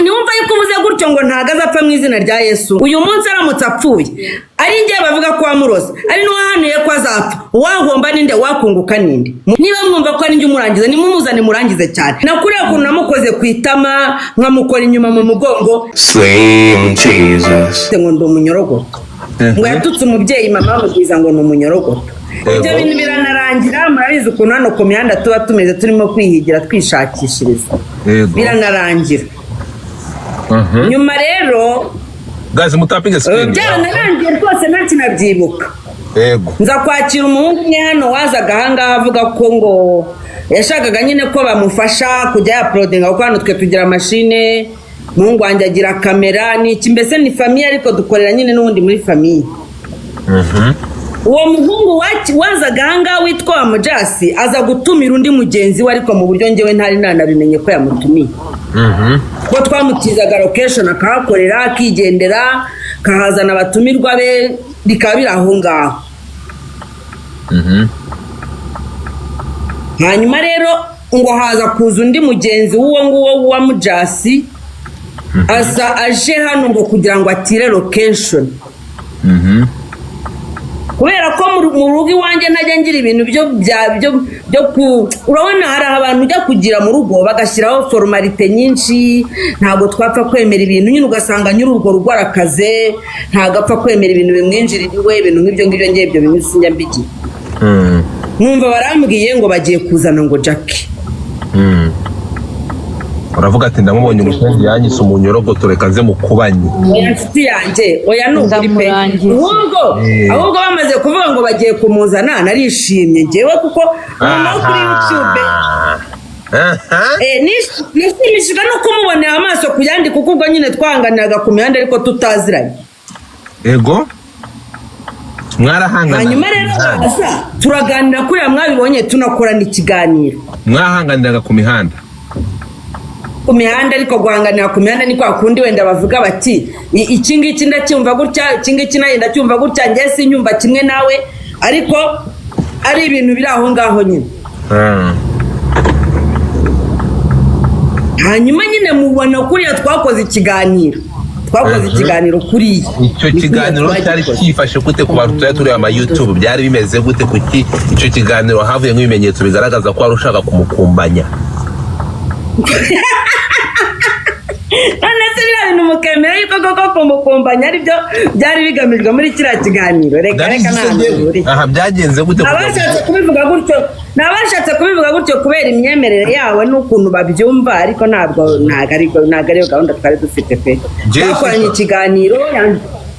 niwumva yuko uvuze gutyo ngo ntagaza apfa mu izina rya Yesu. Uyu munsi aramutse apfuye ari ngiye bavuga ko amuroza ari n'uwahanuye ko azapfa, wahomba ninde wakunguka ninde? Niba mwumva ko ari njye umurangiza nimumuzane murangize cyane. Nakuriye ukuntu namukoze ku itama nkamukora inyuma mu mugongo. Slim Jesus. Ngo ndi umunyorogoto. Ngo yatutse umubyeyi mama bamubwiza ngo ni umunyorogoto. Ibyo bintu biranarangira, murabizi ukuntu hano ku mihanda tuba tumeze turimo kwihigira twishakishiriza. Biranarangira. Nyuma rero guys mutapinge screen. Byaranarangiye rwose nta kinabyibuka. Yego. Nza kwakira umuhungu umwe hano wazaga ahangaha avuga ko ngo yashakaga nyine ko bamufasha kujya uploadinga kuko hano twe tugira machine, umuhungu wanjye agira kamera n'iki, mbese ni famille ariko dukorera nyine n'ubundi muri famille. Uwo muhungu wazaga ahangaha witwa Mujasi aza gutumira undi mugenzi we ariko mu buryo njyewe ntari nanabimenye ko yamutumiye. Ko twamutizaga location akahakorera akigendera kahazana abatumirwa be bikaba biri aho ngaho. Hanyuma rero ngo haza kuza undi mugenzi w'uwo nguwo wa Mujasi aza aje hano ngo kugira ngo atire location. Kubera ko mu rugo iwanjye ntajya ngira ibintu byo urabona hari abantu ujya kugira mu rugo bagashyiraho formalite nyinshi, ntabwo twapfa kwemera ibintu nyine ugasanga nyiri urwo rugo arakaze, ntabwo apfa kwemera ibintu bimwinjiririwe, ibintu nk'ibyo ngiye ibyo bintu sinjya mbigira. Numva barambwiye ngo bagiye kuzana ngo Jackie. Uravuga ati ndamubonye umushenge yanyise umunyorogoto reka nze mukubanye. Inshuti yanjye oya nukuri pe. Ahubwo bamaze kuvuga ngo bagiye kumuzana narishimye njyewe kuko no kuri YouTube. Nishimishijwe no kumubonera amaso kuyandi kuko ubwo nyine twanganiraga ku mihanda ariko tutaziranye. Yego. Mwarahangana. Hanyuma rero turaganira kuri mwabibonye tunakorana ikiganiro. Mwahanganiraga ku mihanda. Ku mihanda ariko guhanganira ku mihanda ni kwa kundi wenda bavuga bati iki ngiki ndacyumva gutya, iki ngiki nayo ndacyumva gutya, njye sinyumva kimwe nawe, ariko ari ibintu biri aho ngaho nyine. Hanyuma nyine mubona kuriya twakoze ikiganiro. Kuri icyo kiganiro cyari cyifashe gute ku bantu turi ama YouTube, byari bimeze gute kuki icyo kiganiro havuye nk'ibimenyetso bigaragaza ko arushaka kumukumbanya? None se biriya mukemera yuko koko kumukumbanya aribyo byari bigamijwe muri kiriya kiganiro? Reka aha byagenze gute? Nabashatse kubivuga gutyo kubera imyemerere yawe n'ukuntu babyumva, ariko ntabwo ariyo gahunda twari dufite pe. Twakoranye ikiganiro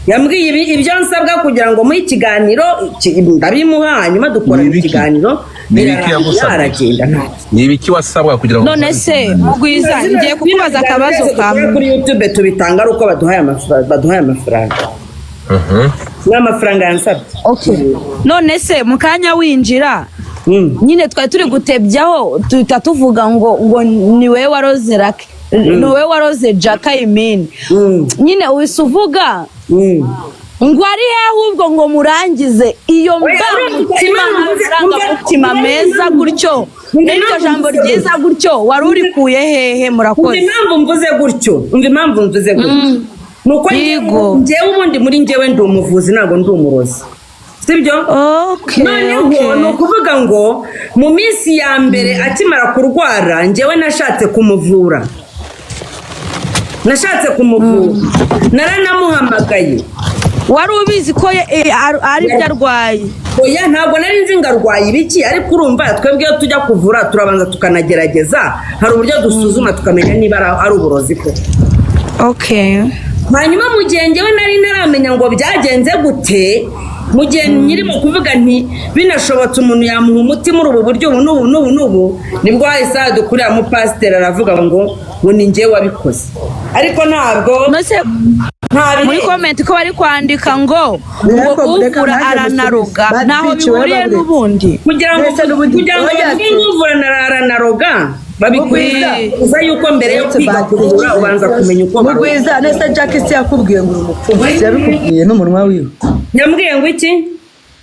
yambwiye ibyo nsabwa kugira ngo muri ikiganiro ndabimuha, hanyuma dukora ikiganiro Nibiki wasabwa kugira ngo none se Mugwiza ngiye kukubaza akabazo kamwe kuri YouTube tubitanga ari uko baduhaye amafaranga. N'amafaranga yansabye. Okay. None se mukanya winjira nyine twari turi gutebyaho tuhita tuvuga ngo ni wewe waroze Rake, ni wewe waroze Jackie Imini. Nyine wisuvuga ngo ari ahubwo ngo murangize iyo mutima meza gutyo n'iryo jambo ryiza gutyo wari urikuye hehe? Murakoze. Impamvu mvuze gutyo nuko njyewe ubundi muri njyewe ndi umuvuzi ntabwo ndi umurozi, sibyo? Noneho ni ukuvuga ngo mu minsi ya mbere akimara kurwara njyewe nashatse kumuvura, naranamuhamagaye. Wari ubizi ko ari byo arwaye? Oya ntabwo nari nzi ngo arwaye ibiki, ariko urumva twebwe iyo tujya kuvura turabanza tukanagerageza, hari uburyo dusuzuma tukamenya niba ari uburozi ko. Okay. Hanyuma mu gihe njyewe nari ntaramenya ngo byagenze gute, mu gihe nyirimo kuvuga nti binashobotse umuntu yamuha umuti muri ubu buryo n'ubu nibwo hahise hadukurira mu pasiteri aravuga ngo ni njyewe wabikoze, ariko ntabwo muri comment ko bari kwandika ngo uvura aranaroga naho bihuriye n'ubundi kugira ngo uvura aranaroga babikwiza uza yuko mbere yo kwiga kuvura ubanza kumenya uko Mugwiza. Nese Jackie se yakubwiye ngo urumupfumu? Yabikubwiye n'umunwa wiwe? Yambwiye ngo iki?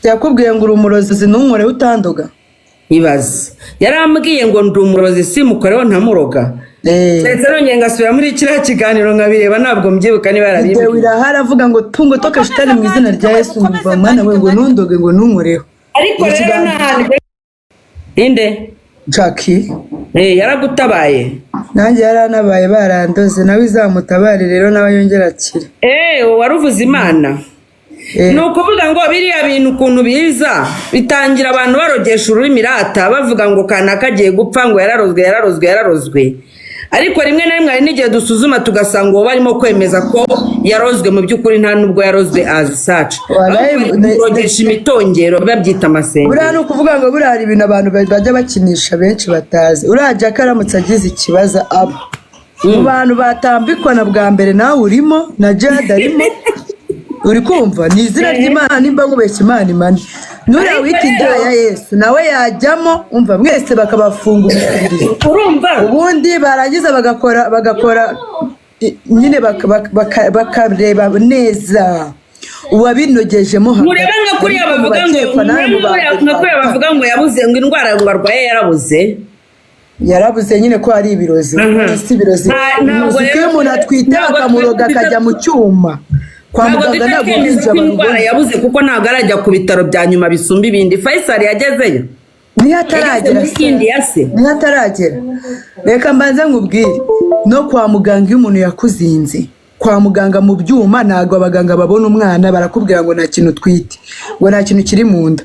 Yakubwiye ngo urumurozi n'umure utandoga? Ibaze yarambwiye ngo ndi umurozi simukoreho ntamuroga. ndetse nongeye ngasubira muri kiriya kiganiro nkabireba ntabwo mbyibuka niba video yarabimbwiye irahari avuga ngo tungo toka shitani mu izina rya Yesu ngumva mwana we ngo nundoge ngo nunkoreho ariko rero n'ahandi inde Jackie yaragutabaye nanjye yaranabaye barandoze nawe izamutabare rero nawe yongera akire waruvuze Imana ni ukuvuga ngo biriya bintu ukuntu biza bitangira abantu barogesha ururimi rata bavuga ngo kana kagiye gupfa ngo yararozwe ariko rimwe na rimwe hari n'igihe dusuzuma tugasanga uwo barimo kwemeza ko yarozwe mu by'ukuri nta nubwo yarozwe as such barogesha imitongero babyita amasengesho buriya ni ukuvuga ngo buriya hari ibintu abantu bajya bakinisha benshi batazi uriya Jack aramutse agize ikibazo aba mu bantu batambikwa na bwa mbere nawe urimo na Jade arimo uri kumva ni izina ry'Imana nimba ngubeshya Imana imana nuriya wita indaya Yesu nawe yajyamo umva mwese bakabafunga umukirizo urumva ubundi barangiza bagakora nyine bakareba neza uwabinogejemo murebe nka kuriya bavuga ngo yabuze ngo indwara ngo arwaye yarabuze nyine ko ari ibirozi si ibirozi ko iyo umuntu atwite bakamuroga akajya mu cyuma kwa muganga ntabwo kwinjira mu indwara yabuze kuko ntabwo arajya ku bitaro bya nyuma bisumba ibindi Faisal yagezeyo niyo ataragera reka mbanze nkubwire no kwa muganga iyo umuntu yakuzinze kwa muganga mu byuma ntabwo abaganga babona umwana barakubwira ngo nta kintu twite ngo nta kintu kiri mu nda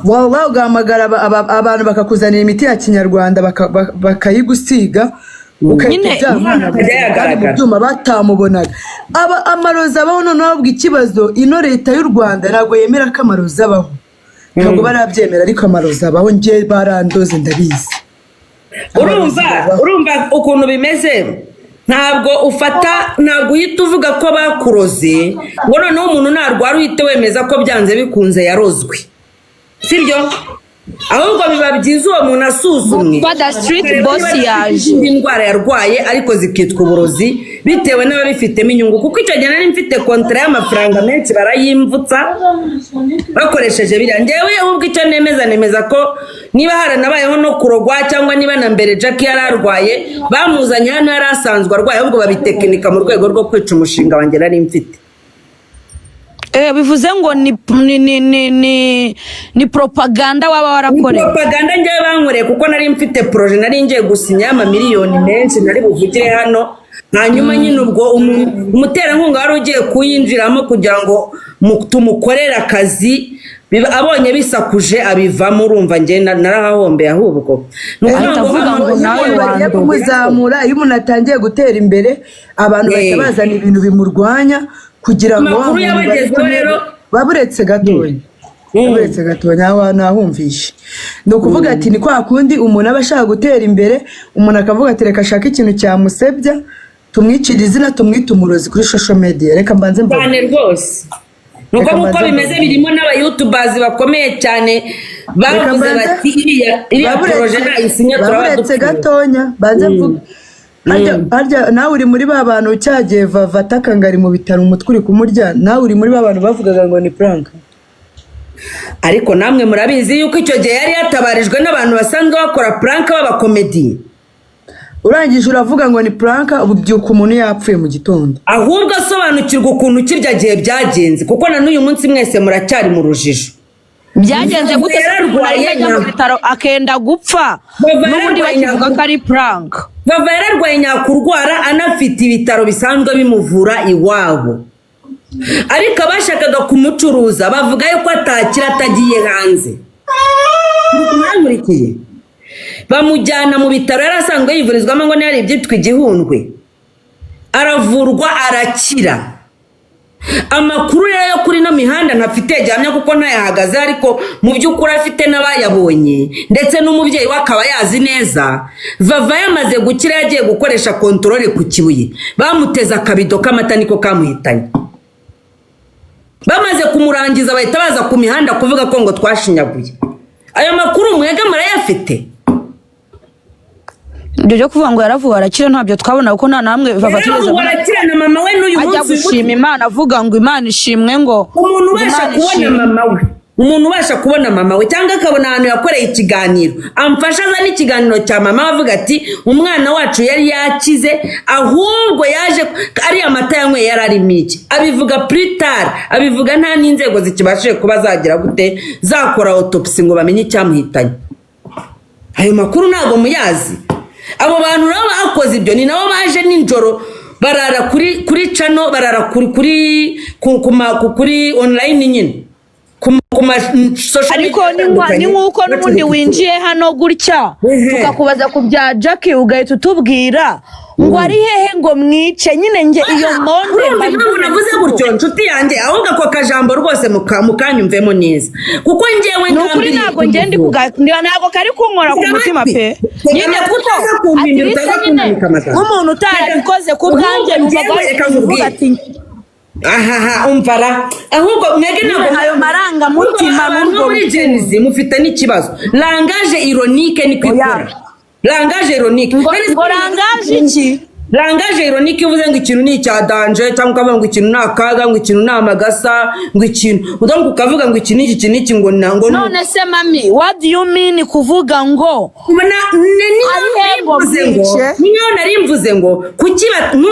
wowe ugahamagara abantu bakakuzanira imiti ya kinyarwanda bakayigusiga ukahita mu byuma batamubonaga amarozi abaho noneho ahubwo ikibazo ino leta y'u Rwanda ntabwo yemera ko amarozi abaho ntabwo barabyemera ariko amarozi abaho njye barandoze ndabizi urumva ukuntu bimeze ntabwo uhita uvuga ko bakuroze ngo noneho umuntu narwara uhite wemeza ko byanze bikunze yarozwe sibyo ahubwo biba byiza uwo muntu asuzumwe street boss yaje indwara yarwaye ariko zikitwa uburozi bitewe n'ababifitemo inyungu kuko icyo gihe nari mfite kontra y'amafaranga menshi barayimvutsa bakoresheje biriya njyewe ahubwo icyo nemeza ko niba haranabayeho no kurogwa cyangwa niba na mbere Jackie yari arwaye bamuzanye hano yari asanzwe arwaye ahubwo babitekinika mu rwego rwo kwica umushinga wanjye nari mfite bivuze ngo ni propaganda waba warakoreye propaganda njyewe bankoreye kuko nari mfite projet nari ngiye gusinya amamiliyoni menshi nari buvugire hano hanyuma nyine ubwo umuterankunga wari ugiye kuyinjiramo kugira ngo tumukorere akazi abonye bisakuje abivamo urumva njye narahahombeye ahubwo nawe kumuzamura iyo umuntu atangiye gutera imbere abantu bahita bazana ibintu bimurwanya kugira ngo baburetse gatonya aho nahumvishe ni ukuvuga ati ni kwa kundi umuntu aba ashaka gutera imbere umuntu akavuga ati reka ashaka ikintu cyamusebya tumwicira izina tumwite umurozi kuri social media reka mbanze cyane rwose nuko bimeze birimo n'abayutubers bakomeye cyane bavuze bati iriya proje nayisinya turabadutse gatonya banze mvuga harya nawe uri muri ba bantu cyagiye vavataka ngari mu bitaro umutwe uri kumurya nawe uri muri ba bantu bavugaga ngo ni prank ariko namwe murabizi yuko icyo gihe yari yatabarijwe n'abantu basanzwe bakora prank b'abakomedi urangije uravuga ngo ni prank ubyuka umuntu yapfuye mu gitondo ahubwo asobanukirwa ukuntu kirya gihe byagenze kuko na n'uyu munsi mwese muracyari mu rujijo byagenze gute yararwaye mu bitaro akenda gupfa n'ubundi bakivuga ko ari prank bava yararwaye nyakurwara anafite ibitaro bisanzwe bimuvura iwabo ariko abashakaga kumucuruza bavuga yuko atakira atagiye hanze mwamurikiye bamujyana mu bitaro yari asanzwe yivurizwamo ngo ntiyari ibyitwa igihundwe aravurwa arakira amakuru rero yo kuri no mihanda ntafite gihamya kuko ntayahagaze ariko mu by'ukuri afite n'abayabonye ndetse n'umubyeyi we akaba yazi neza vava yamaze gukira yagiye gukoresha kontorore ku Kibuye bamuteza akabido k'amata niko kamuhitanye bamaze kumurangiza bahita baza ku mihanda kuvuga ko ngo twashinyaguye ayo makuru mwega murayafite ibyo byo kuvuga ngo yaravuwe arakira ntabyo twabona kuko nta namwe bafatiriza arakira na mama we n'uyu munsi ajya gushima Imana avuga ngo Imana ishimwe ngo umuntu ubasha kubona mama we umuntu ubasha kubona mama we cyangwa akabona ahantu yakoreye ikiganiro amfasha azana ikiganiro cya mama avuga ati umwana wacu yari yakize ahubwo yaje ari amata yanyweye yari arimo iki, abivuga plus abivuga nta n'inzego zikibashije kuba zagira gute zakora autopsy ngo bamenye icyamuhitanye. Ayo makuru ntabwo muyazi. Abo bantu nabo bakoze ibyo ni nabo baje ninjoro barara kuri channel, barara kuri online nyine ariko ni nk'uko n'ubundi winjiye hano gutya tukakubaza ku bya Jackie ugahita utubwira ngo ari hehe ngo mwice nyine nge iyo monde navuze gutyo nshuti yanjye ahubwo ako kajambo rwose mukanyumvemo neza kuko ngewe nukuri ntabwo ngendi kuganira ntabwo kari kunkora ku mutima pe nyine kuko nk'umuntu utarabikoze ku bwanjye mvuga ati umvara ahubwo mwege ntabwo ayo maranga mutima n'ubwo muri Genesis mufite n'ikibazo langage ironique ni kwikora langage ironique ngo langage iki langage ironique uvuze ngo ikintu ni cya danger cyangwa ukavuga ngo ikintu nakaga ngo ikintu namagasa ngo ikintu udongo ukavuga ngo iki niki ngo nango none se mami what do you mean kuvuga ngo ubona niyo narimvuze ngo kuki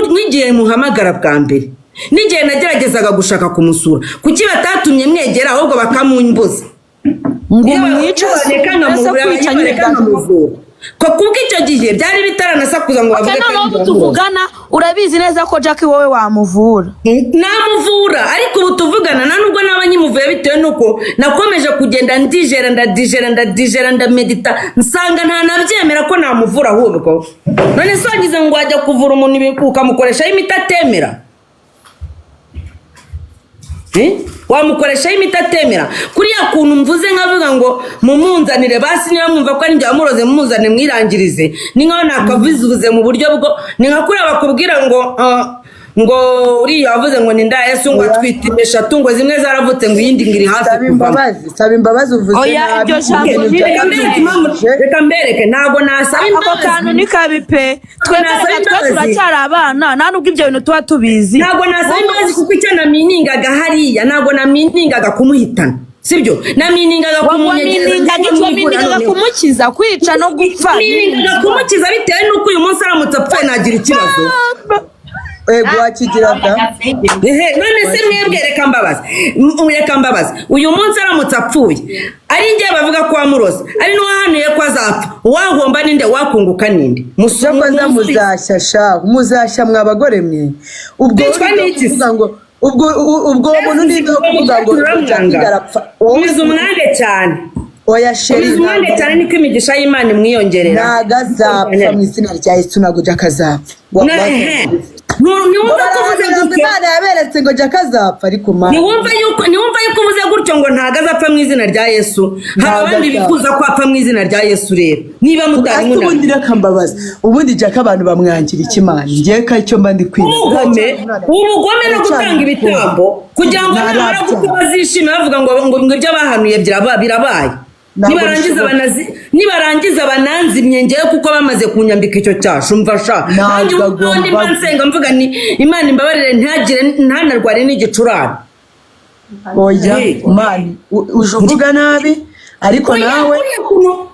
mwigiye muhamagara bwa mbere n'igihe nageragezaga gushaka kumusura kuki batatumye mwegera ahubwo bakamunyibuza ngo mwice ko kubw'icyo gihe byari bitaranasakuza ngo bavuge ko tuvugana urabizi neza ko Jackie wowe wamuvura namuvura ariko ubu tuvugana na nubwo n'abanyimuvuye bitewe nuko nakomeje kugenda ndijera ndamedita nsanga nta nabyemera ko namuvura ahubwo none se wagize ngo wajya kuvura umuntu ukamukoresha imiti atemera wamukoresha imiti atemera kuriya kuntu mvuze nkavuga ngo mumunzanire basi niba mwumva ko ari njye wamuroze mumunzane mwirangirize ni nkaho nakavuze mu buryo bwo ni nka kuriya bakubwira ngo uriya wavuze ngo ni nda Yesu ngo atwite 3 ngo zimwe zaravutse ngo iyindi ngiri hafi saba imbabazi uvuze oya iryo jambo reka mbereke ntabwo nasaba imbabazi ako kantu ni kabi pe twebwe turacyari abana nta nubwo ibyo bintu tuba tubizi ntabwo nasaba imbabazi kuko icyo naminingaga hariya ntabwo naminingaga kumuhitana sibyo naminingaga kumukiza kwica no gupfa kumukiza bitewe nuko uyu munsi aramutse apfuye nagira ikibazo wakigira da none se mwebwe reka mbabazi uyu munsi aramutse apfuye ari njye bavuga ko wamuroze ari n'uwahanuye ko azapfa wahomba ninde wakunguka ninde musokoza muzashya mwabagore mwe ubwo kuvuga ngo ubwo muntu ndizo kuvuga ngo urapfa wize umwange cyane oya sheri umwange cyane niko imigisha y'Imana imwiyongerera nagazapfa mu izina rya Yesu nago jakazapfa niwumva ko uvuze gutyo Imana yaberetse ngo jakazapfa ariko ma niwumva yuko uvuze gutyo ngo ntagazapfa mu izina rya Yesu hari abandi bifuza ko apfa mu izina rya Yesu rero niba mutari muna ubundi reka ubundi jaka abantu bamwangira ikimana ngiye ka icyo mba ndi kwiga ubugome no gutanga ibitambo kugira ngo bamara gukubazishima bavuga ngo ibyo bahanuye birabaye nibarangiza bananze imyengeye kuko bamaze kunyambika icyo cyasho mfasha kandi mbansenga mvuga ni Imana imbabarire ntanarware n'igicurane oya mani uje uvuga nabi ariko nawe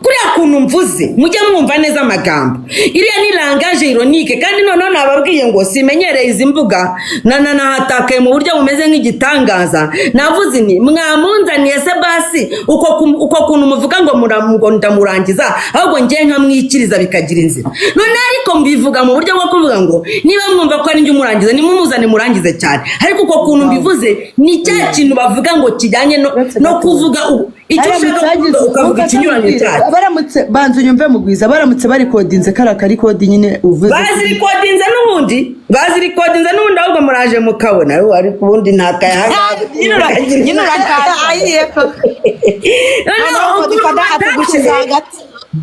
kuriya kuntu mvuze mujye mwumva neza amagambo iriya ni langage ironique kandi noneho nababwiye ngo simenyereye izi mbuga nahatakaye mu buryo bumeze nk'igitangaza navuze nti mwamunzaniye se basi uko kuntu muvuga ngo ndamurangiza ahubwo ngiye nkamwikiriza bikagira inzira none ariko mbivuga mu buryo bwo kuvuga ngo niba mwumva ko ari njye umurangiza nimumuzane murangize cyane ariko uko kuntu mbivuze ni cya kintu bavuga ngo kijyanye no kuvuga icyo ushaka ukavuga ikinyuranye cyane baramutse banze unyumve mugwiza baramutse bari kodinze kari kodi nyine uvuze bazi kodinze n'ubundi ahubwo muraje mukabona ariko ubundi ntakaya nyine urakaye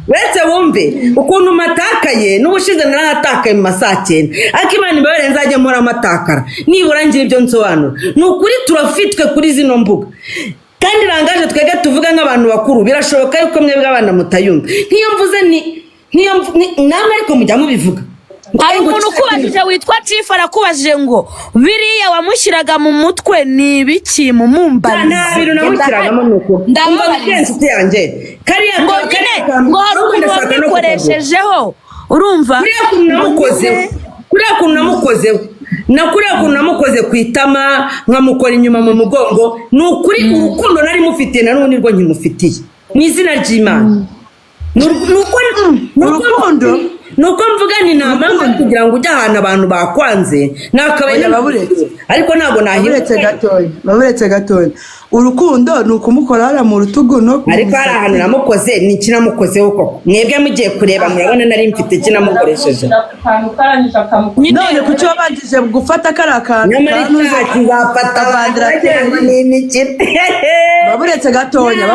wese wumve ukuntu matakaye n'ubushize narahatakaye mu masaa 9 ariko Imana imbabarire nzajya mpora matakara nibura ngira ibyo nsobanura ni ukuri turafitwe kuri zino mbuga kandi rangaje twege tuvuga nk'abantu bakuru birashoboka yuko mwebwe abana mutayumva nk'iyo mvuze namwe ariko mujya mubivuga hari umuntu ukubajije witwa Chief arakubajije ngo biriya wamushyiraga mu mutwe ni ibiki mu mumbarize nta bintu namushyiragamo nuko ndababariza inshuti yanjye kariya ngo nyine ngo hari umuntu wabikoreshejeho urumva kuriya kuntu namukoze ku itama nkamukora inyuma mu mugongo ni ukuri urukundo nari mufitiye na none nirwo nkimufitiye mu izina ry'Imana urukundo nuko mvuga ni ntamanga kugira ngo ujye ahantu abantu bakwanze nakabaye ariko ntabwo baburetse gatoya urukundo ni ukumukora hariya mu rutugu no ariko hari ahantu namukoze ni iki namukozeho koko mwebwe mugiye kureba murabona nari mfite iki namukoresheje none kuki wabanjije gufata kariya kantu baburetse gatoya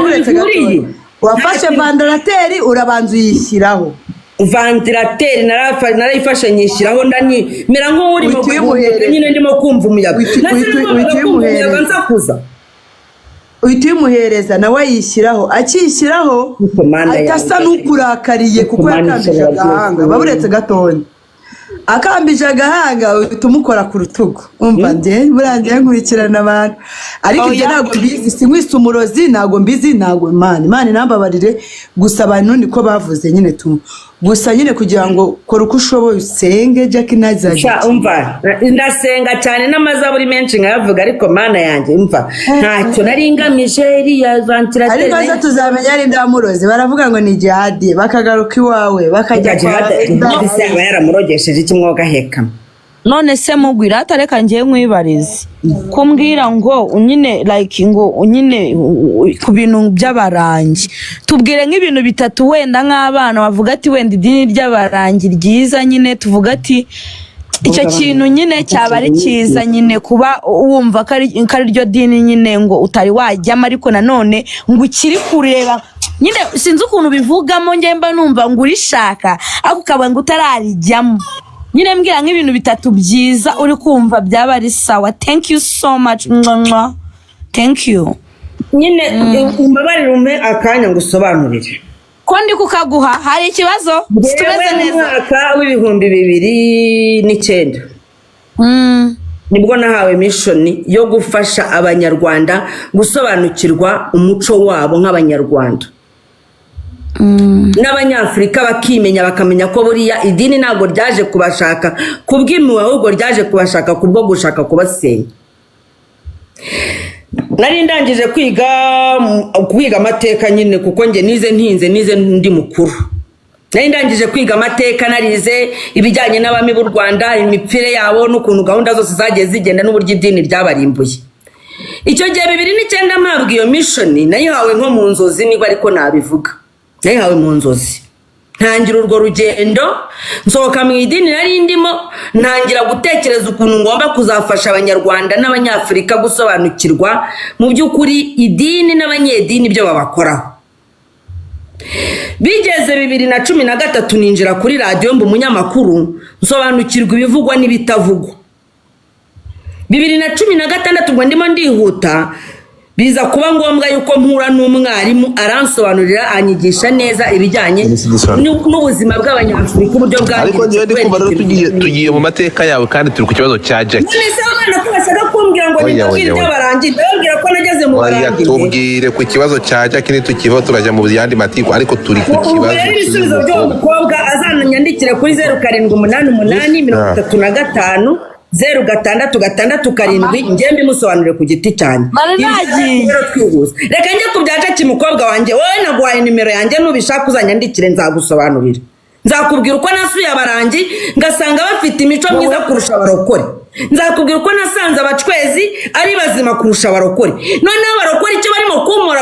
wafashe vandarateri urabanza uyishyiraho vandarateri narayifashe nyishyiraho ndani mera nk'urimo nyine ndimo kumva umuyaga uhita uyimuhereza nawe ayishyiraho akiyishyiraho asa n'ukurakariye kuko yakambije agahanga baburetse gatoya akambije agahanga uhita umukora ku rutugu umva burangiye nkurikirana abantu ariko ibyo ntabwo mbizi sinkwise umurozi ntabwo mbizi ntabwo Imana inambabarire gusa abantu niko bavuze nyine gusa nyine kugira ngo kora uko ushoboye usenge Jackie ntazajya umva ndasenga cyane n'amazaburi menshi nkayavuga ariko Mana yanjye umva ntacyo nari ngamije iriya vantilateri ariko zo tuzamenya ari ndamurozi baravuga ngo ni jihadi bakagaruka iwawe bakajya kwa yaramurogesheje iki mwoga hekama none se mugwira atareka ngiye nkwibarize kumbwira ngo nyine like ngo nyine ku bintu by'abarangi tubwire nk'ibintu bitatu wenda nk'abana bavuga ati wenda idini ry'abarangi ryiza nyine tuvuga ati icyo kintu nyine cyaba ari cyiza nyine kuba wumva ko ari ryo dini nyine ngo utari wajyamo ariko nanone ngo ukiri kureba nyine sinzi ukuntu bivugamo ngemba numva ngo urishaka ariko ukaba ngo utararijyamo nyine mbwira nk'ibintu bitatu byiza uri kumva byaba ari sawa. Thank you so much. Thank you. Nyine umbabarire umpe akanya ngusobanurire ko ndi kukaguha hari ikibazo tumeze neza. Mwaka w'ibihumbi 2009 nibwo nahawe mission yo gufasha abanyarwanda gusobanukirwa umuco wabo nk'abanyarwanda n'abanyafrika bakimenya bakamenya ko buriya idini ntabwo ryaje kubashaka kubw'impuhwe ahubwo ryaje kubashaka kubwo gushaka kubasenya. Nari ndangije kwiga amateka nyine kuko nge nize ndi mukuru. Nari ndangije kwiga amateka narize ibijyanye n'abami b'u Rwanda imipfire yabo n'ukuntu gahunda zose zagiye zigenda n'uburyo idini ryabarimbuye. Icyo gihe 2009 mpabwa iyo mission nayihawe nko mu nzozi niba ariko nabivuga. Nayihawe mu nzozi ntangira urwo rugendo nsohoka mu idini nari ndimo ntangira gutekereza ukuntu ngomba kuzafasha abanyarwanda n'abanyafrika gusobanukirwa mu by'ukuri idini n'abanyedini byo babakoraho. Bigeze 2013 ninjira kuri radio mbu umunyamakuru nsobanukirwa ibivugwa n'ibitavugwa. 2016 ubwo ndimo ndihuta biza kuba ngombwa yuko mpura n'umwarimu aransobanurira anyigisha neza ibijyanye n'ubuzima bw'abanyafrika uburyo bwa ariko ngiye ndi kuba tugiye mu mateka yawe kandi turi ku kibazo cya Jackie. Nese abana ko bashaka kumbwira ngo nibwire barangiye babwira ko nageze mu barangiye. Tubwire ku kibazo cya Jackie nitukivaho turajya mu yandi matiko ariko turi ku kibazo cy'ibisubizo by'umukobwa azananyandikire kuri 0788 35 njye mbimusobanurire ku giti cyane. Reka njye kubyaca kimukobwa wanjye wowe naguhaye nimero yanjye nubishaka uzanyandikire nzagusobanurira. Nzakubwira uko nasuye abarangi ngasanga bafite imico myiza kurusha abarokore. Nzakubwira uko nasanze abacwezi ari bazima kurusha abarokore. Noneho abarokore icyo barimo kumura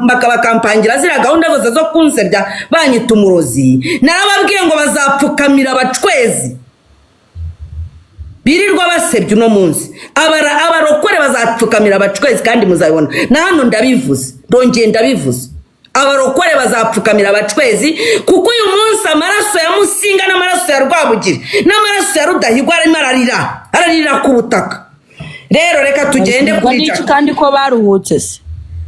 bakabakampangira zira gahunda zose zo kunsebya banyita umurozi. Narababwiye ngo bazapfukamira abacwezi birirwa basebye uno munsi abarokore bazapfukamira abacwezi kandi muzabibona na hano ndabivuze ndongeye ndabivuze abarokore bazapfukamira abacwezi kuko uyu munsi amaraso ya Musinga n'amaraso ya Rwabugiri n'amaraso ya Rudahigwa arimo ararira ku butaka. Rero reka tugende kuri kandi ko baruhutse se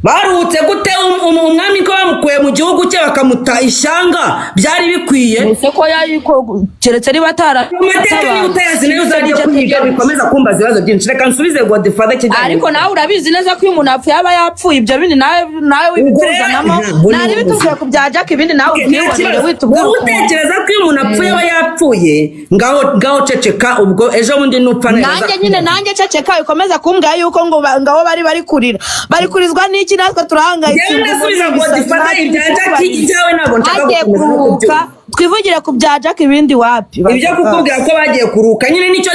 baruhutse gute umwami ko bamukuye mu gihugu cye bakamuta ishyanga byari bikwiye ese ko yayiko keretse niba atara amateka niba utayazi nayo uzajya kwiga bikomeza kumbaza ibibazo byinshi reka nsubize Godfather kijyanye ariko nawe urabizi neza ko iyo umuntu apfuye aba yapfuye ibyo bindi nawe wibituzanamo nari bituvuye ku bya Jack ibindi nawe ubwibonere witubwira utekereza ko iyo umuntu apfuye aba yapfuye ngaho ceceka ubwo ejo bundi nupfa nanjye ceceka bikomeza kumbwira yuko ngo ngaho bari kurira bari kurizwa n'iki natwe turahangayitse yewe ndasubiza Godfather ibya Jack icyawe ntabwo nshaka gukomeza twivugire ku bya Jack ibindi wapi ibyo kukubwira ko bagiye kuruka nyine nicyo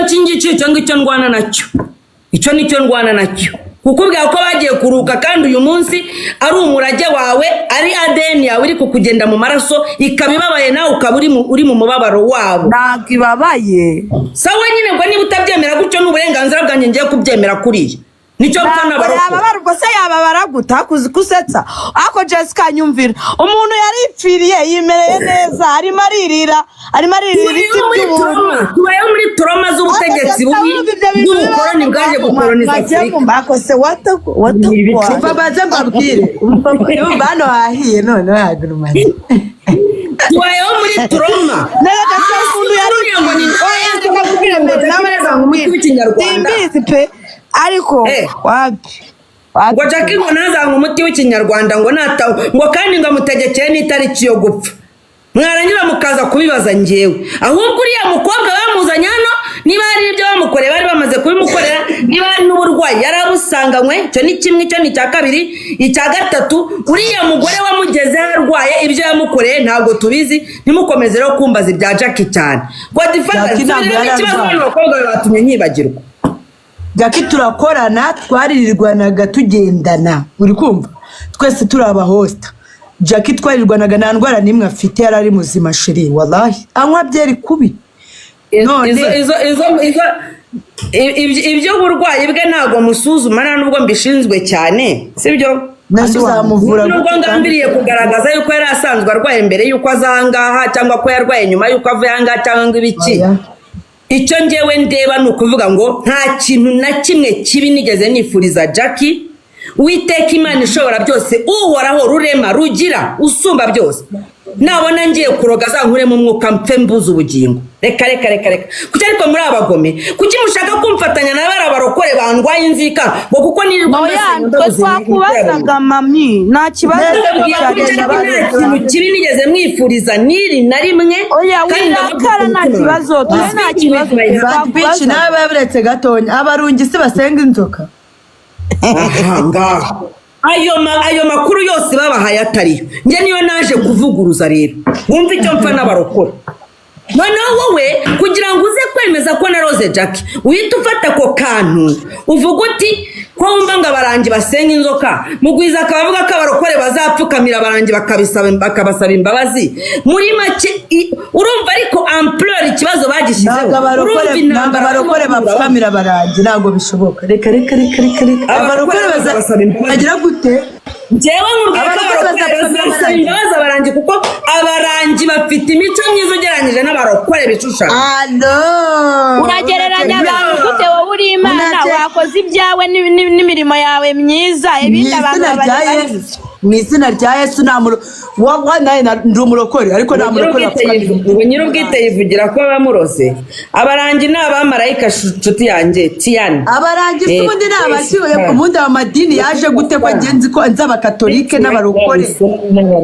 ngicyo ndwana nacyo icyo nicyo ndwana nacyo kukubwira ko bagiye kuruka kandi uyu munsi ari umurage wawe ari ADN yawe iri kukugenda mu maraso ikaba ibabaye nawe ukaba uri mu mubabaro wabo ntabwo ibabaye sawa nyine ngo niba utabyemera gutyo n'uburenganzira bwanjye ngiye kubyemera kuriya nicyo mfana baroko se yababara guta kusetsa ako Jessica nyumvira umuntu yaripfiriye yimereye neza arimo aririra ibiti by'ubuntu tubayeho muri trauma z'ubutegetsi bubi bw'ubukoloni bwaje gukoloniza Afurika mbako se umva baze mbabwire umva hano hahiye none wahagurumanye tubayeho muri trauma neza se umuntu yaripfiriye pe ariko wapi ngo Jack ngo nazanga umuti w'ikinyarwanda ngo natawe ngo kandi ngo amutegekeye n'itariki yo gupfa mwarangira mukaza kubibaza njyewe ahubwo uriya mukobwa bamuzanye hano niba hari ibyo bamukoreye bari bamaze kubimukorera niba hari n'uburwayi yarabusanganywe icyo ni kimwe icyo ni icya kabiri icya gatatu uriya mugore wamugezeho arwaye ibyo yamukoreye ntabwo tubizi ntimukomeze rero kumbaza ibya Jack cyane Godfather ikibazo n'abakobwa batumye nyibagirwa Jack turakorana twaririrwanaga tugendana uri kumva twese turi abahosta Jack twarirwanaga nta ndwara nimwe afite yarari muzima sheri wallahi anywa byeri kubi none ibyo burwayi bwe ntago musuzuma nta nubwo mbishinzwe cyane sibyo nazamuvura nubwo ngambiriye kugaragaza yuko yari asanzwe arwaye mbere yuko azangaha cyangwa ko yarwaye nyuma yuko avuye ahangaha cyangwa ibiki icyo ngewe ndeba ni ukuvuga ngo nta kintu na kimwe kibi nigeze nifuriza Jack Uwiteka Imana ishobora byose uhoraho rurema rugira usumba byose nabona ngiye kuroga zankuremo umwuka mpfe mbuza ubugingo reka kuki ariko muri abagome kuki mushaka kumfatanya na barabarokore bandwaye inzika ngo kuko nirirwa twakubazaga mami nta kibazo ikintu kibi nigeze mwifuriza niri na rimwe kandi ndakara nta kibazo nta kibazo bici nawe baburetse gatonya abarungi se basenga inzoka ayo makuru yose babahaye atariyo njye niyo naje kuvuguruza rero wumva icyo mpfa n'abarokora noneho wowe kugira ngo uze kwemeza ko naroze Jack uhita ufata ako kantu uvuga uti ko wumva ngo abarangi basenga inzoka mugwiza akavuga ko abarokore bazapfukamira abarangi bakabasaba imbabazi muri make urumva ariko ampleur ikibazo bagishyizeho ntabwo abarokore bapfukamira abarangi ntabwo bishoboka reka abarokore bagira gute njyewe nkubwira ko bazasaba imbabazi abarangi kuko abarangi bafite imico myiza ugereranyije n'abarokore bishushanya uragereranya abantu gute wowe uri Imana wakoze ibyawe n'imirimo yawe myiza ibindi abantu mu izina rya Yesu ndi umurokore ariko nta murokore ngo nyir'ubwite yivugira ko bamuroze abarangi ni abamarayika nshuti yanjye Tiana abarangi se ubundi ni abashyuye ubundi amadini yaje gute ko ngenzi ko nzi abakatolike n'abarokore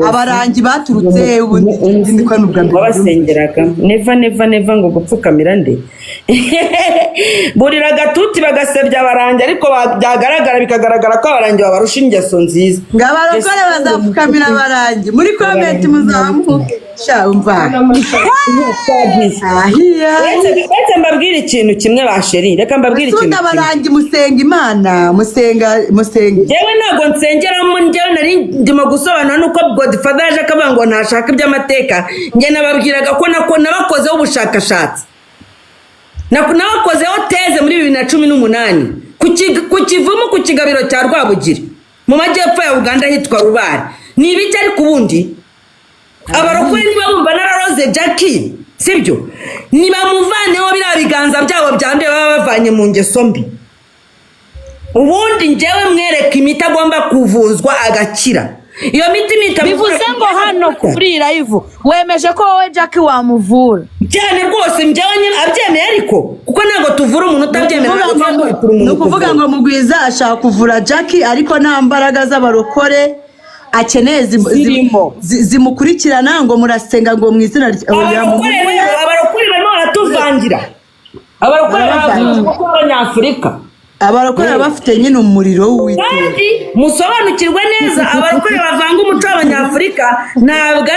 abarangi baturutse ubundi ndi ko n'ubwa mbere babasengeraga neva ngo gupfukamira nde burira gatuti bagasebya abarangi ariko byagaragara bikagaragara ko abarangi babarusha ingeso nziza abarokore bazapfukamira abarangi muri comment muzamuke umva reka mbabwire ikintu kimwe basheri reka mbabwire ikintu kimwe abarangi musenga Imana musenga yewe ntabwo nsengeramo njyewe nari ndimo gusobanura nuko Godfather yaje akavuga ngo ntashaka iby'amateka njye nababwiraga ko nabakozeho ubushakashatsi nabakozeho teze muri 2018 ku kivumu ku kigabiro cya Rwabugiri mu majyepfo ya Uganda hitwa Rubare ni ibiki ariko ubundi abarokore niba bumva nararoze Jack sibyo niba muvaneho biriya biganza byabo byanduye baba bavanye mu ngeso mbi ubundi njyewe mwereka imiti agomba kuvuzwa agakira. Iyo miti bivuze ngo hano kuri live wemeje ko wowe Jackie wamuvura cyane rwose, njyewe nyine abyemeye, ariko kuko ntabwo tuvura umuntu utabyemera. Ni ukuvuga ngo Mugwiza ashaka kuvura Jackie ariko nta mbaraga z'abarokore akeneye zimukurikirana ngo murasenga ngo mu izina abarokore barimo baratuvangira. Abarokore b'Abanyafurika, abarokore bafite nyine umuriro w'Uwiteka. kandi musobanukirwe neza, abarokore bavanga umuco w'Abanyafurika ntabwo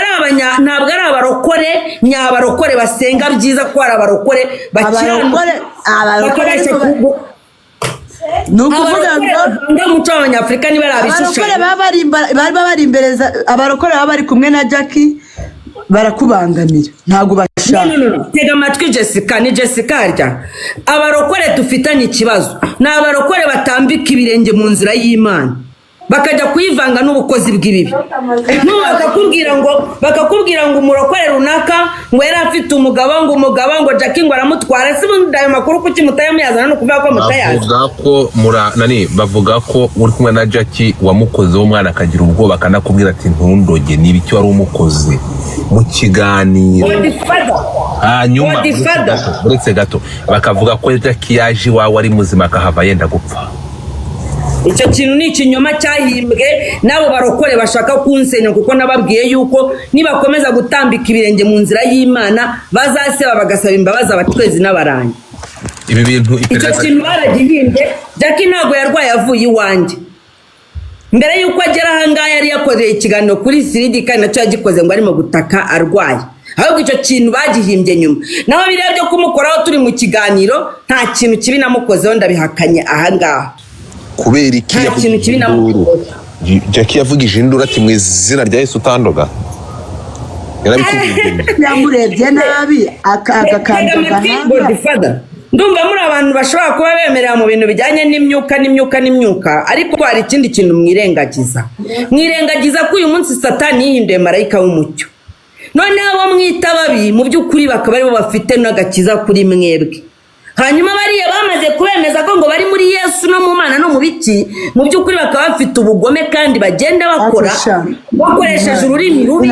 ari abarokore nyabarokore basenga byiza, ko ari abarokore bakoresha ni ukuvuga ngo umuco w'Abanyafurika niba ari abishushanyo. Abarokore baba bari kumwe na Jackie barakubangamira, ntabwo bashaka. Tega amatwi Jessica, ni Jessica arya. Abarokore dufitanye ikibazo ni abarokore batambika ibirenge mu nzira y'Imana bakajya kuyivanga n'ubukozi bw'ibibi. bakakubwira ngo umurokore runaka ngo yari afite umugabo ngo Jackie ngo aramutwara. Si bundi ayo makuru kuki mutayamuyazana? No kuvuga ko mutayazi. Bavuga ko uri kumwe na Jackie wamukozeho umwana akagira ubwoba akanakubwira ati ntundoge, ni ibiki wari umukoze mu kiganiro. Hanyuma uretse gato bakavuga ko Jackie yaje iwawe ari muzima akahava yenda gupfa. Icyo kintu ni ikinyoma cyahimbwe nabo barokore bashaka kunsenya, kuko nababwiye yuko nibakomeza gutambika ibirenge mu nzira y'Imana bazaseba bagasaba imbabazi abatwezi n'abarangi. Ibi bintu icyo kintu baragihimbye. Jackie ntabwo yarwaye avuye iwanjye. Mbere yuko agera aha ngaha yari yakoreye ikiganiro kuri Siridi, kandi nacyo yagikoze ngo arimo gutaka arwaye. Ahubwo icyo kintu bagihimbye nyuma. Naho biriya byo kumukoraho turi mu kiganiro nta kintu kibi namukozeho, ndabihakanye aha ngaha. Kubera iki Jackie yavugije induru ati mu izina rya Yesu utandoga? Yamurebye nabi akakanda. Ndumva muri abantu bashobora kuba bemerera mu bintu bijyanye n'imyuka, ariko hari ikindi kintu mwirengagiza ko uyu munsi Satani yihinduye marayika w'umucyo. Noneho abo mwita babi mu by'ukuri bakaba aribo bafite n'agakiza kuri mwebwe. Hanyuma bariya bamaze kubemeza ko ngo bari muri Yesu no mu Mana no mu biki, mu by'ukuri bakaba bafite ubugome kandi bagenda bakora bakoresheje ururimi rubi.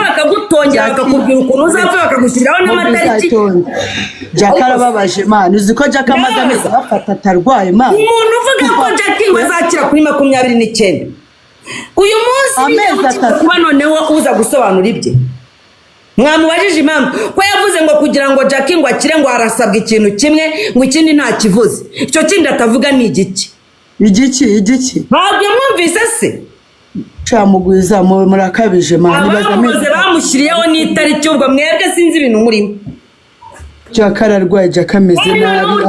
Bakagutongera bakakubwira ukuntu uzapfa, bakagushyiraho n'amatariki. Jackie arababaje man, uzi ko Jackie amaze amezi bafata atarwaye man. Umuntu uvuga ko Jackie ngo azakira kuri 29 uyu munsi kuba noneho uza gusobanura ibye. Mwamubajije impamvu ko yavuze ngo kugira ngo Jackie ngo akire ngo arasabwa ikintu kimwe, ngo ikindi nta kivuze. Icyo kindi atavuga ni igiki? Ntabwo mwumvise se? Mugwiza murakabije man, nibaza bamushyiriyeho n'itariki, ubwo mwebwe sinzi ibintu murimo. Jackie ararwaye, Jackie ameze nabi.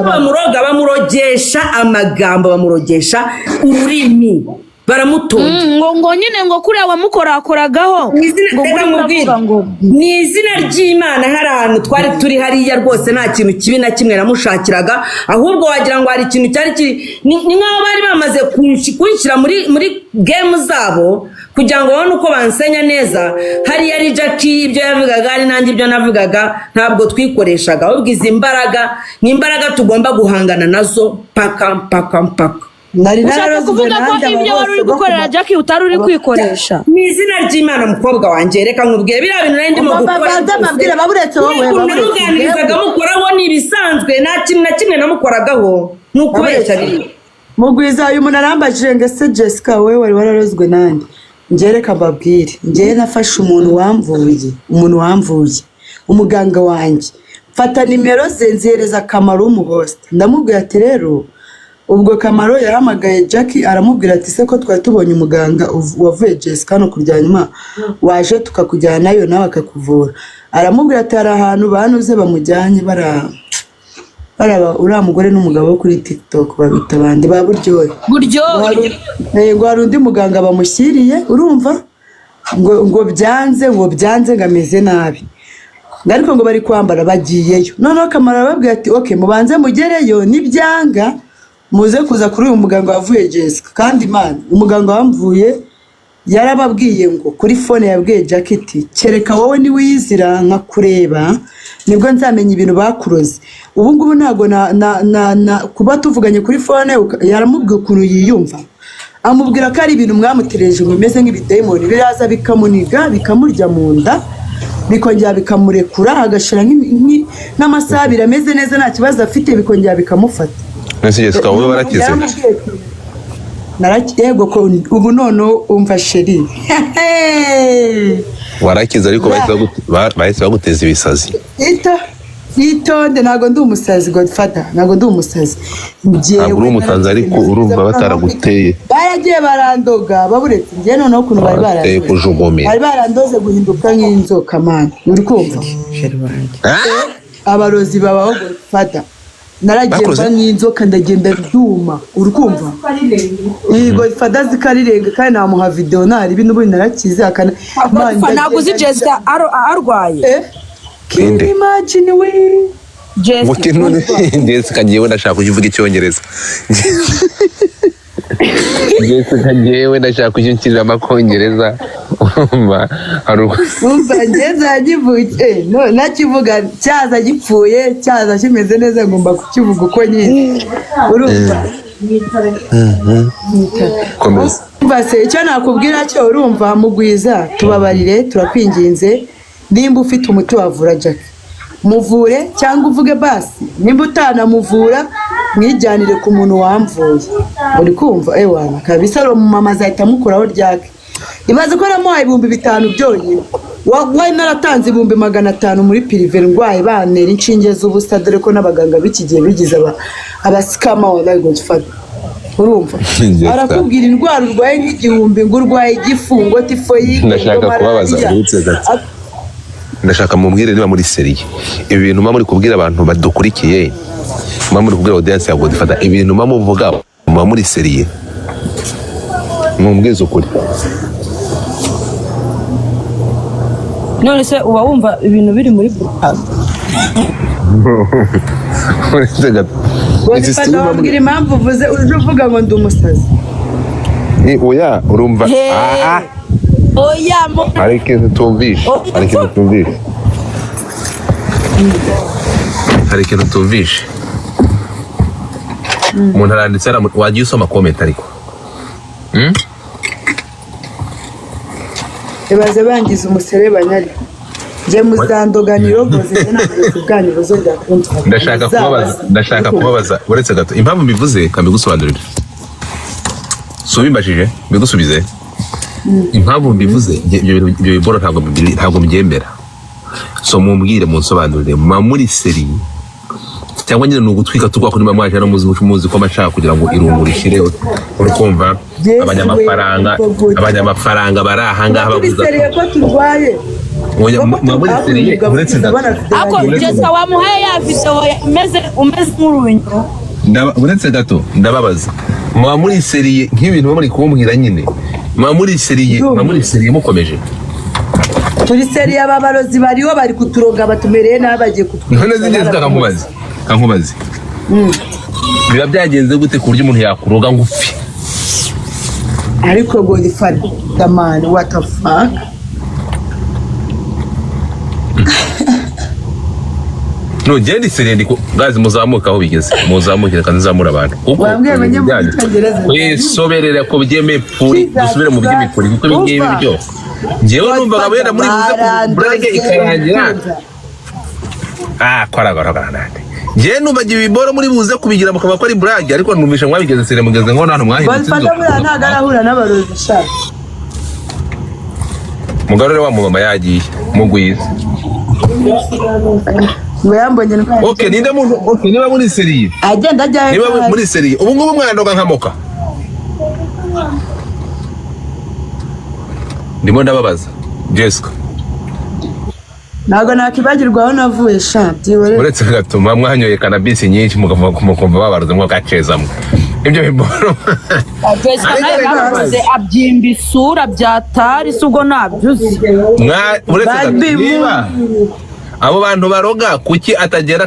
Bamurogesha amagambo, bamurogesha ururimi, baramutunga ngo nyine ngo kuriya wamukorakoragaho ni izina ry'Imana. Hari ahantu twari turi hariya rwose nta kintu kibi na kimwe namushakiraga, ahubwo wagira ngo hari ikintu cyari ni nk'aho bari bamaze kunshyira muri game zabo kugira ngo babone uko bansenya neza. Hariya ari Jackie ibyo yavugaga ari nanjye ibyo navugaga, ntabwo twikoreshaga. Ahubwo izi mbaraga ni imbaraga tugomba guhangana nazo paka. Ushaka kuvuga ko ibyo wari uri gukorera Jackie utari uri kwikoresha? Ni izina ry'Imana mukobwa wanjye, reka nkubwire biriya bintu nari ndimo gukora. Babwira baburetse wowe bamuganizaga mukoraho n'ibisanzwe, nta kintu na kimwe namukoragaho. Nukubeshya biri Mugwiza. Uyu muntu arambajije ngo ese Jessica wewe wari wararozwe nande? Njye reka mbabwire, njye nafashe umuntu wamvuye umuganga wanjye, mfata nimero ze nzihereza Kamaro w'umuhosta, ndamubwira ati rero ubwo Kamaro yahamagaye Jackie aramubwira ati se ko twari tubonye umuganga wavuye Jessica no kuryanyuma waje tukakujyana nayo nawe akakuvura. Aramubwira ati hari ahantu banuze bamujyanye uriya mugore n'umugabo wo kuri TikTok babita bande ba Buryohe. Ngo hari undi muganga bamushyiriye, urumva ngo byanze ngo ameze nabi, ariko ngo bari kwambara bagiyeyo. Noneho Kamaro arababwira ati okay mubanze mugereyo, nibyanga muze kuza kuri uyu muganga wavuye Jessica. Kandi man umuganga wamvuye yarababwiye ngo kuri fone yabwiye Jacket kereka wowe niwiyizira nkakureba nibwo nzamenya ibintu bakuroze ubu ngubu ntabwo kuba tuvuganye kuri fone yaramubwiye ukuntu yiyumva amubwira ko ari ibintu mwamutereje ngo bimeze nk'ibidayimoni biraza bikamuniga bikamurya mu nda bikongera bikamurekura agashira nk'amasaha abiri ameze neza nta kibazo afite bikongera bikamufata Jessica wowe warakize yego ko ubu none umva sheri warakize ariko bahise baguteza ibisazi nitonde ntabwo ndi umusazi Godfather ntabwo ndi umusazi ntabwo uri umusazi ariko urumva bataraguteye baragiye barandoga baburetse njye noneho ukuntu bari barandoze guhinduka nk'inzoka mani uri kumva abarozi babaho Godfather naragiye mba nk'inzoka ndagenda ryuma uri kumva Godfather zikarirenga kandi namuha video nari ibintu ubundi narakize ntabwo uzi Jessica arwaye Can you imagine we? Jessica ngewe ndashaka kuvuga icyongereza. Jessica ngewe ndashaka kucyinjira amakongereza. Umva ngeza givuye nakivuga cyaza gipfuye cyaza kimeze neza ngomba kukivuga uko nyine. Urumva? Komeza. Mbase icyo nakubwira cyo urumva mugwiza tubabarire turakwinginze nimba ufite umuti wavura Jack muvure cyangwa uvuge basi nimba utanamuvura mwijyanire ku muntu wamvuye uri kumva ewana kabisa ro mama azahita mukuraho Jack ibaze ko namuhaye 5,000 byonyine wawe naratanze 500 muri prive ndwaye banera inshinge z'ubusa dore ko n'abaganga bikigiye bigize abasikama wallahi Godfather urumva arakubwira indwara urwaye nk'igihumbi ngo urwaye igifungo tifoyi ndashaka kubabaza ndashaka mumbwire niba muri seriye ibi bintu muri kubwira abantu badukurikiye muri kubwira audience ya Godfather ibintu muvuga muri seriye mumbwize ukuri none se uba wumva ibintu biri muri Godfather Godfather impamvu uvuze uje uvuga ngo ndi umusazi ni oya urumva oya ariko tumvishe ariko tumvishe umuntu aranditse wagiye usoma comment ariko ibaze bangiza umuserebanya ariko je muzandoganiro boze n'abayobozi bwanyu bazongera kumva ndashaka kubabaza uretse gato impamvu mbivuze kamigusobanurira subimbashije mbigusubize impamvu mbivuze ibyo biboro ntabwo mbyemera so mumbwire munsobanurire muri seri cyangwa nyine nugutwika tugwa kuri mamwaje no muzi ko amashaka kugira ngo irungu rishire urukumva abanyamafaranga bari ahangaha baguza ko turwaye muri seri uretse ako Jessica wamuhaye ya video umeze nk'urunyo uretse gato ndababaza muri seri nk'ibintu muri kumbwira nyine muri seri mukomeje turi seri y'ababarozi bariho bari kuturoga batumereye n'abagiye kutwika none zigeze kankubaze biba byagenze gute ku buryo umuntu yakuroga ngo upfe ariko Godfather man what the fuck no genda seri ndiko gazi muzamuka aho bigeze muzamukira kandi zamura abantu kuko wambwiye abanyamucyongereza soberera ko byeme puri dusubire mu by'imipuri kuko bingiye byo ngewe numvaga wenda muri brage ikarangira kwaragaragarande ngewe numvaga ibiboro muri buze kubigira mukaba ko ari brage ariko numvisha mwabigeze seri mugeze ngo ntantu mwahindutse Godfather bura ntagarahura n'abarozi shaka mugarure wa mama yagiye mugwiza Mwambonye n'uko okay ninde muntu okay niba muri seri agenda ajya niba muri seri ubu ngubu mwandoga nkamoka ndimo ndababaza Jessica ntago nakibagirwa aho navuye sha byibore uretse gatuma mwanyoye cannabis nyinshi mukumva babaruze mwo gacezamwe ibyo biboro Jessica nawe bavuze abyimba isura byatari subwo nabyuzi uretse gatuma abo bantu baroga kuki atagera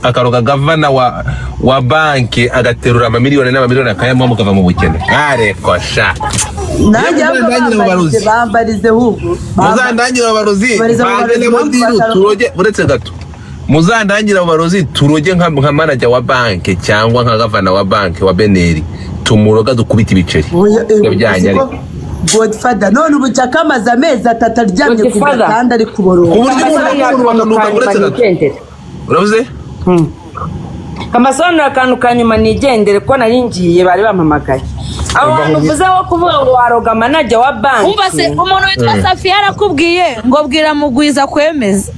akaroga gavana wa banki agaterura amamiliyoni n'amamiliyoni akayamwa mukava mu bukene areko sha nanjye bambarize hubu muzandangira abarozi bagende mudiru turoge buretse gato muzandangira abarozi turoge nka manager wa banki cyangwa nka gavana wa banki wa Beneri tumuroga dukubita ibiceri byanyari ari Godfather none ubu cyakamaze amezi 3 aryamye ku gatanda ari kuboroga uburyo bakanuka buretse gato uravuze Kamasonera akantu kanyuma nigendere ko naringiye bari bampamagaye abantu uvuze wo kuvuga ngo waroga manager wa banki umva se umuntu witwa Safia arakubwiye ngo bwira mugwiza kwemeza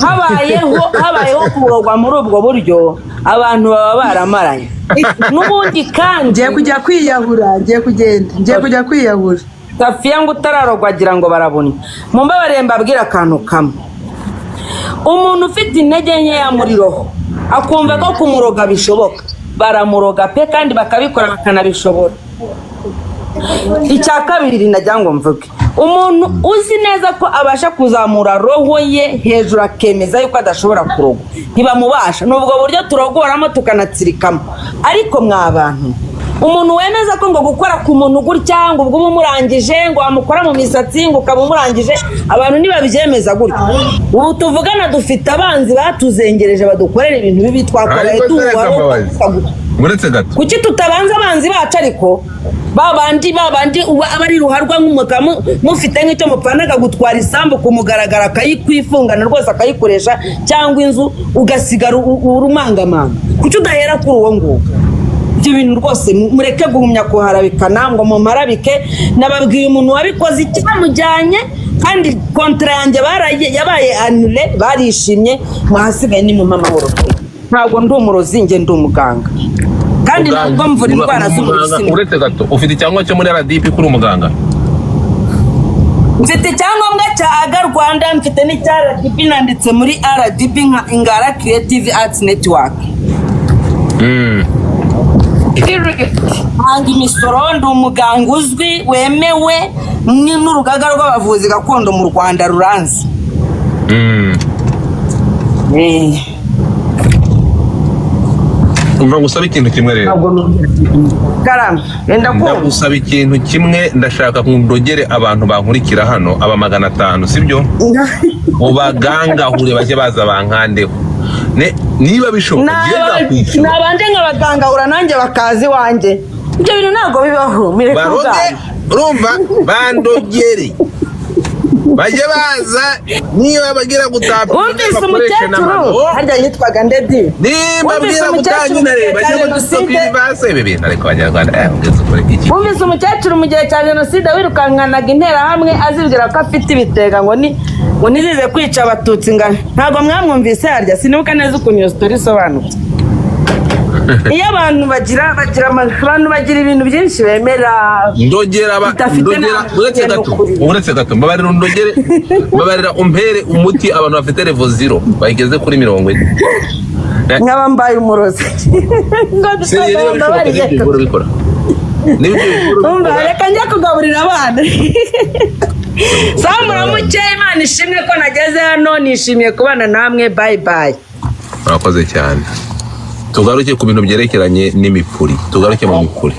habayeho kurogwa muri ubwo buryo abantu baba baramaranye n'ubundi kandi ngiye kujya kwiyahura Safia ngo utararogwa agira ngo barabona mumbabarire mbabwira akantu kamwe umuntu ufite intege nkeya muri roho akumva ko kumuroga bishoboka baramuroga pe kandi bakabikora bakanabishobora icya kabiri najya ngo mvuge umuntu uzi neza ko abasha kuzamura roho ye hejuru akemeza yuko adashobora kuroga ntibamubasha n'ubwo buryo turogoramo tukanatsirikamo ariko mwabantu umuntu wemeza ko ngo gukora ku muntu gutya ngo ubwo umurangije ngo amukora mu misatsi ngo ukabumurangije abantu nibabyemeza gutya ubu tuvugana dufite abanzi batuzengereje badukorera ibintu bibi twakoreye buretse gato kuki tutabanza abanzi bacu ariko babandi abari ruharwa nk'umugamo mufite nk'icyo mupfanaga gutwara isambu kumugaragara akayikwifungana rwose akayikoresha cyangwa inzu ugasigara urumangamanga kuki udahera kuri uwo nguwo ibyo bintu rwose mureke guhumya kuharabikana ngo mumarabike nababwiye umuntu wabikoze ikibamujyanye kandi kontra yanjye yabaye anule barishimye mwahasigaye ni mu mamahoro ntabwo ndi umurozi nge ndi umuganga kandi ntabwo mvura indwara z'umutima uretse gato ufite icyangombwa cyo muri RDP kuri umuganga mfite icyangombwa cya AGA Rwanda mfite n'icya RDP nanditse muri RDP nka Ingara Creative Arts Network hanga imisoro ndi umuganga uzwi wemewe n'urugaga rw'abavuzi gakondo mu Rwanda ruranze umva ngusaba ikintu kimwe rero karamba ndagusaba ikintu kimwe ndashaka kundogere abantu bankurikira hano aba 500 sibyo ubaganga hure bake baza bankandeho niba bishoboka genda kwishyura nabanje nk'abaganga uranange bakazi wanje ibyo bintu ntabwo bibaho urumva bandogere bajye baza niba bagira gutapfa umvise umukecuru harya yitwaga ndedi niba bagira gutanyinare bajye gutapfa base bibintu ariko abanyarwanda umvise umukecuru mu gihe cya jenoside wirukankanaga interahamwe azibwira ko afite ibitega ngo nizize kwica abatutsi ntabwo mwamwumvise harya sinibuka neza ukuntu iyo story isobanutse iyo abantu bagira ibintu byinshi bemera ndogera uretse gato mbabarira umpere umuti abantu bafite level 0 bayigeze kuri 40 nkaba mbaye umurozi reka njya kugaburira abana samura muke Imana ishimwe ko nageze hano nishimiye kubana namwe bye bye murakoze cyane tugaruke ku bintu byerekeranye n'imipuri tugaruke mu mipuri